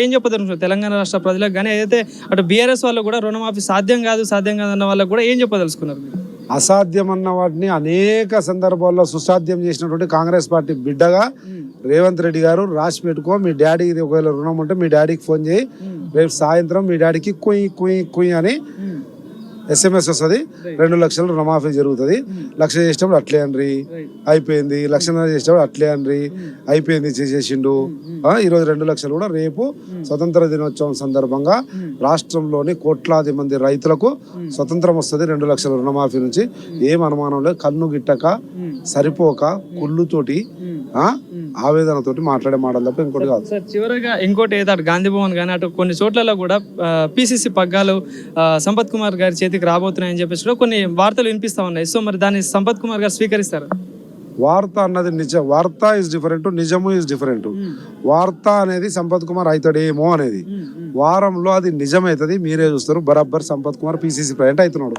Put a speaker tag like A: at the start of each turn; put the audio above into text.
A: ఏం చెప్పదలుచుకున్నారు తెలంగాణ రాష్ట్ర ప్రజలకు కానీ ఏదైతే అటు బీఆర్ఎస్ వాళ్ళు కూడా రుణమాఫీ సాధ్యం కాదు అన్న వాళ్ళకు కూడా ఏం చెప్పదలుచుకున్నారు మీరు?
B: అసాధ్యం అన్న వాటిని అనేక సందర్భాల్లో సుసాధ్యం చేసినటువంటి కాంగ్రెస్ పార్టీ బిడ్డగా రేవంత్ రెడ్డి గారు రాసి పెట్టుకో, మీ డాడీకి ఒకవేళ రుణం ఉంటే మీ డాడీకి ఫోన్ చేయి, రేపు సాయంత్రం మీ డాడీకి కుయ్ కుయ్ కుయ్ అని SMS వస్తుంది, 2 లక్షలు రుణమాఫీ జరుగుతుంది. 1 లక్ష చేసేటప్పుడు అట్లే అండ్రి అయిపోయింది, 1.5 లక్ష చేసేటప్పుడు అట్లే అండ్రి అయిపోయింది చేసేసిండు. ఈరోజు 2 లక్షలు కూడా రేపు స్వతంత్ర దినోత్సవం సందర్భంగా రాష్ట్రంలోని కోట్లాది మంది రైతులకు స్వతంత్రం వస్తుంది 2 లక్షల రుణమాఫీ నుంచి. ఏం అనుమానం లేదు. కన్ను గిట్టక సరిపోక కుళ్ళుతోటి ఆవేదనతోటి మాట్లాడే మాటలు తప్ప ఇంకోటి కాదు.
A: సార్ చివరిగా ఇంకోటి ఏదో అటు గాంధీ భవన్ కానీ అటు కొన్ని చోట్లలో కూడా PCC పగ్గాలు సంపత్ కుమార్ గారి చేతికి రాబోతున్నాయని చెప్పేసి కూడా కొన్ని వార్తలు వినిపిస్తా ఉన్నాయి. సో మరి దాన్ని సంపత్ కుమార్ గారు స్వీకరిస్తారు?
B: వార్త అన్నది నిజం, వార్త ఈజ్ డిఫరెంట్, నిజము ఈజ్ డిఫరెంట్. వార్త అనేది సంపత్ కుమార్ అవుతాడేమో అనేది, వారంలో అది నిజమవుతుంది. మీరే చూస్తారు, బరాబర్ సంపత్ కుమార్ PCC ప్రెసిడెంట్ అవుతున్నాడు.